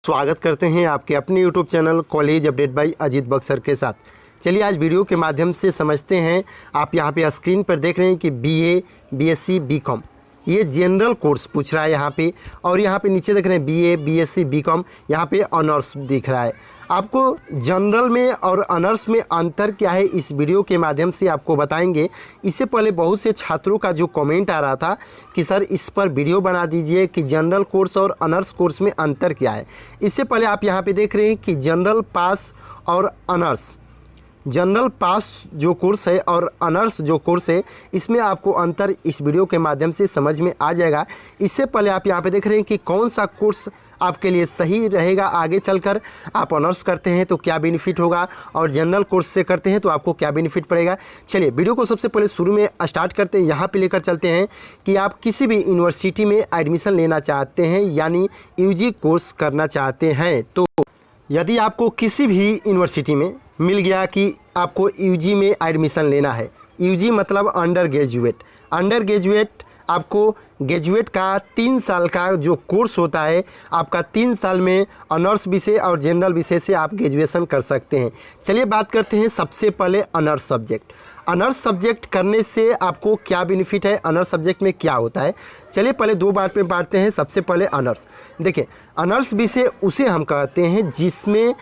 स्वागत करते हैं आपके अपने YouTube channel college update bye Ajit Buxar के साथ। चलिए आज वीडियो के माध्यम से समझते हैं। आप यहाँ पे स्क्रीन पर देख रहे हैं कि BA, BSc, BCom ये जनरल कोर्स पूछ रहा है यहाँ पे, और यहाँ पे नीचे देख रहे हैं BA, BSc, BCom यहाँ पे ऑनर्स दिख रहा है। आपको जनरल में और ऑनर्स में अंतर क्या है इस वीडियो के माध्यम से आपको बताएंगे। इससे पहले बहुत से छात्रों का जो कमेंट आ रहा था कि सर इस पर वीडियो बना दीजिए कि जनरल कोर्स और ऑनर्स कोर्स में अंतर क्या है। इससे पहले आप यहाँ पे देख रहे हैं कि जनरल पास और ऑनर्स, जनरल पास जो कोर्स है और ऑनर्स जो कोर्स है, इसमें आपको अंतर इस वीडियो के माध्यम से समझ में आ जाएगा। इससे पहले आप यहाँ पे देख रहे हैं कि कौन सा कोर्स आपके लिए सही रहेगा आगे चलकर। आप ऑनर्स करते हैं तो क्या बेनिफिट होगा और जनरल कोर्स से करते हैं तो आपको क्या बेनिफिट पड़ेगा। चलिए वीडियो को सबसे पहले शुरू में स्टार्ट करते हैं। यहाँ पे लेकर चलते हैं कि आप किसी भी यूनिवर्सिटी में एडमिशन लेना चाहते हैं यानी UG कोर्स करना चाहते हैं, तो यदि आपको किसी भी यूनिवर्सिटी में मिल गया कि आपको UG में एडमिशन लेना है, UG मतलब अंडर ग्रेजुएट आपको ग्रेजुएट का 3 साल का जो कोर्स होता है, आपका 3 साल में ऑनर्स विषय और जनरल विषय से आप ग्रेजुएशन कर सकते हैं। चलिए बात करते हैं सबसे पहले ऑनर्स सब्जेक्ट। ऑनर्स सब्जेक्ट करने से आपको क्या बेनिफिट है, ऑनर्स सब्जेक्ट में क्या होता है। चलिए पहले दो बात में बांटते हैं। सबसे पहले ऑनर्स, देखिए ऑनर्स विषय उसे हम कहते हैं जिसमें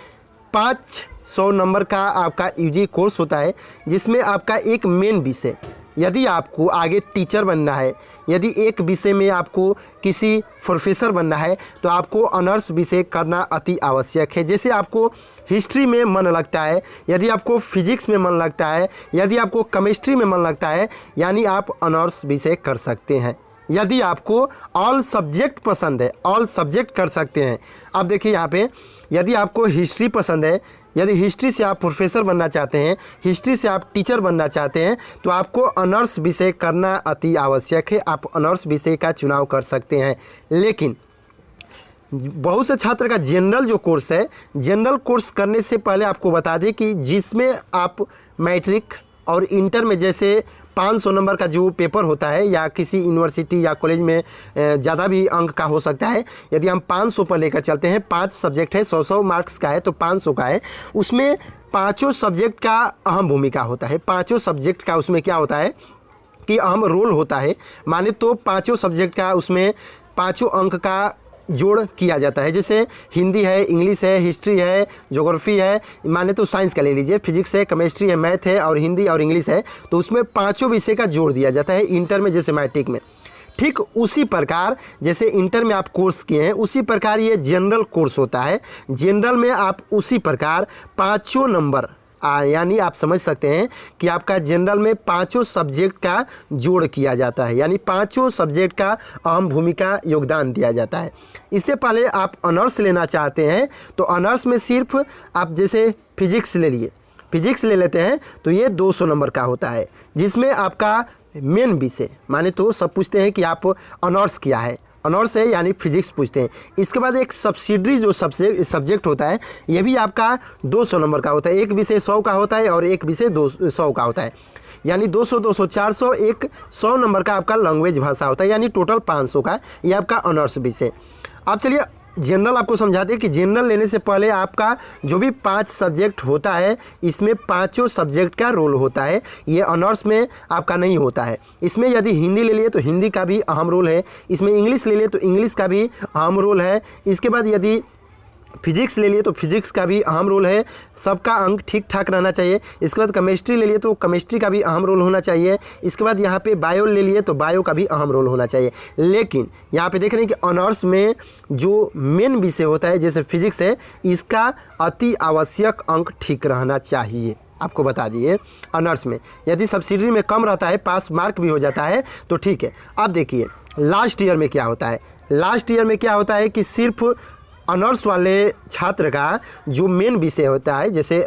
500 नंबर का आपका UG कोर्स होता है, जिसमें आपका एक मेन विषय, यदि आपको आगे टीचर बनना है, यदि एक विषय में आपको किसी प्रोफेसर बनना है तो आपको ऑनर्स विषय करना अति आवश्यक है। जैसे आपको हिस्ट्री में मन लगता है, यदि आपको फिजिक्स में मन लगता है, यदि आपको केमिस्ट्री में मन लगता है, यानी आप ऑनर्स विषय कर सकते हैं। यदि आपको ऑल सब्जेक्ट पसंद है, ऑल सब्जेक्ट कर सकते हैं। अब देखिए यहाँ पे, यदि आपको हिस्ट्री पसंद है, यदि हिस्ट्री से आप प्रोफेसर बनना चाहते हैं, हिस्ट्री से आप टीचर बनना चाहते हैं, तो आपको ऑनर्स विषय करना अति आवश्यक है। आप ऑनर्स विषय का चुनाव कर सकते हैं। लेकिन बहुत से छात्र का जनरल जो कोर्स है, जनरल कोर्स करने से पहले आपको बता दें कि जिसमें आप मैट्रिक और इंटर में जैसे 500 नंबर का जो पेपर होता है, या किसी यूनिवर्सिटी या कॉलेज में ज़्यादा भी अंक का हो सकता है, यदि हम 500 पर लेकर चलते हैं, 5 सब्जेक्ट है, 100 मार्क्स का है तो 500 का है, उसमें पाँचों सब्जेक्ट का अहम भूमिका होता है। पाँचों सब्जेक्ट का उसमें क्या होता है कि अहम रोल होता है। माने तो पाँचों सब्जेक्ट का उसमें 5 अंक का जोड़ किया जाता है। जैसे हिंदी है, इंग्लिश है, हिस्ट्री है, ज्योग्राफी है, माने तो साइंस का ले लीजिए, फिजिक्स है, केमिस्ट्री है, मैथ है और हिंदी और इंग्लिश है, तो उसमें 5 विषय का जोड़ दिया जाता है इंटर में जैसे मैट्रिक में। ठीक उसी प्रकार जैसे इंटर में आप कोर्स किए हैं, उसी प्रकार ये जनरल कोर्स होता है। जनरल में आप उसी प्रकार 5 नंबर यानी आप समझ सकते हैं कि आपका जनरल में 5 सब्जेक्ट का जोड़ किया जाता है, यानी 5 सब्जेक्ट का अहम भूमिका योगदान दिया जाता है। इससे पहले आप ऑनर्स लेना चाहते हैं तो ऑनर्स में सिर्फ आप जैसे फिजिक्स ले लिए, फिजिक्स ले लेते हैं तो ये 200 नंबर का होता है, जिसमें आपका मेन विषय, माने तो सब पूछते हैं कि आप ऑनर्स किया है, ऑनर्स है यानी फिजिक्स पूछते हैं। इसके बाद एक सब्सिडरी जो सब्जेक्ट होता है, ये भी आपका 200 नंबर का होता है। एक विषय 100 का होता है और एक विषय 200 का होता है, यानी 200, 200, 400, एक 100 नंबर का आपका लैंग्वेज भाषा होता है, यानी टोटल 500 का ये आपका ऑनर्स विषय। अब चलिए जनरल आपको समझा दें कि जनरल लेने से पहले आपका जो भी 5 सब्जेक्ट होता है, इसमें 5 सब्जेक्ट का रोल होता है। ये ऑनर्स में आपका नहीं होता है। इसमें यदि हिंदी ले लिए तो हिंदी का भी अहम रोल है, इसमें इंग्लिश ले लिए तो इंग्लिश का भी अहम रोल है, इसके बाद यदि फिजिक्स ले लिए तो फिजिक्स का भी अहम रोल है, सबका अंक ठीक ठाक रहना चाहिए। इसके बाद केमिस्ट्री ले लिए तो केमिस्ट्री का भी अहम रोल होना चाहिए। इसके बाद यहाँ पे बायो ले लिए तो बायो का भी अहम रोल होना चाहिए। लेकिन यहाँ पे देख रहे हैं कि ऑनर्स में जो मेन विषय होता है जैसे फिजिक्स है, इसका अति आवश्यक अंक ठीक रहना चाहिए। आपको बता दिए ऑनर्स में यदि सब्सिडी में कम रहता है, पास मार्क भी हो जाता है तो ठीक है। अब देखिए लास्ट ईयर में क्या होता है, लास्ट ईयर में क्या होता है कि सिर्फ ऑनर्स वाले छात्र का जो मेन विषय होता है, जैसे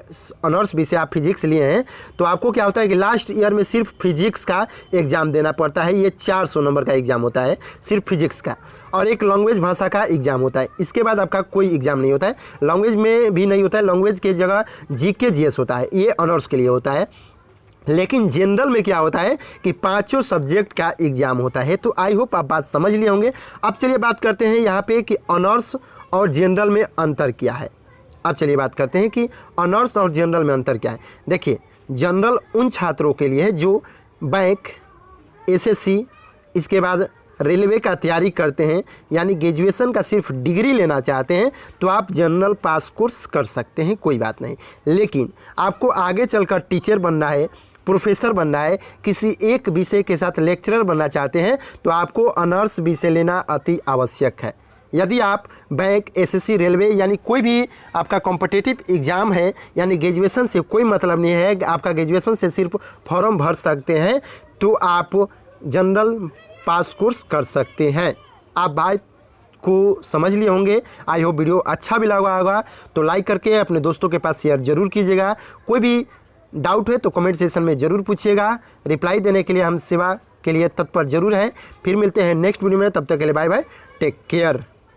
ऑनर्स विषय आप फिजिक्स लिए हैं तो आपको क्या होता है कि लास्ट ईयर में सिर्फ फिजिक्स का एग्ज़ाम देना पड़ता है। ये 400 नंबर का एग्ज़ाम होता है सिर्फ फिजिक्स का, और एक लैंग्वेज भाषा का एग्ज़ाम होता है। इसके बाद आपका कोई एग्ज़ाम नहीं होता है, लैंग्वेज में भी नहीं होता है, लैंग्वेज के जगह GK GS होता है, ये ऑनर्स के लिए होता है। लेकिन जनरल में क्या होता है कि पांचों सब्जेक्ट का एग्जाम होता है। तो आई होप आप बात समझ लिए होंगे। अब चलिए बात करते हैं यहाँ पे कि ऑनर्स और जनरल में अंतर क्या है। अब चलिए बात करते हैं कि ऑनर्स और जनरल में अंतर क्या है। देखिए, जनरल उन छात्रों के लिए है जो बैंक, एसएससी, इसके बाद रेलवे का तैयारी करते हैं, यानी ग्रेजुएशन का सिर्फ डिग्री लेना चाहते हैं, तो आप जनरल पास कोर्स कर सकते हैं, कोई बात नहीं। लेकिन आपको आगे चलकर टीचर बनना है, प्रोफेसर बनना है, किसी एक विषय के साथ लेक्चरर बनना चाहते हैं, तो आपको ऑनर्स विषय लेना अति आवश्यक है। यदि आप बैंक, एसएससी, रेलवे यानी कोई भी आपका कॉम्पिटिटिव एग्ज़ाम है, यानी ग्रेजुएशन से कोई मतलब नहीं है, आपका ग्रेजुएशन से सिर्फ फॉर्म भर सकते हैं, तो आप जनरल पास कोर्स कर सकते हैं। आप बात को समझ लिए होंगे। आई होप वीडियो अच्छा भी लगा होगा तो लाइक करके अपने दोस्तों के पास शेयर जरूर कीजिएगा। कोई भी डाउट है तो कमेंट सेक्शन में ज़रूर पूछिएगा, रिप्लाई देने के लिए हम सेवा के लिए तत्पर जरूर हैं। फिर मिलते हैं नेक्स्ट वीडियो में, तब तक के लिए बाय बाय, टेक केयर।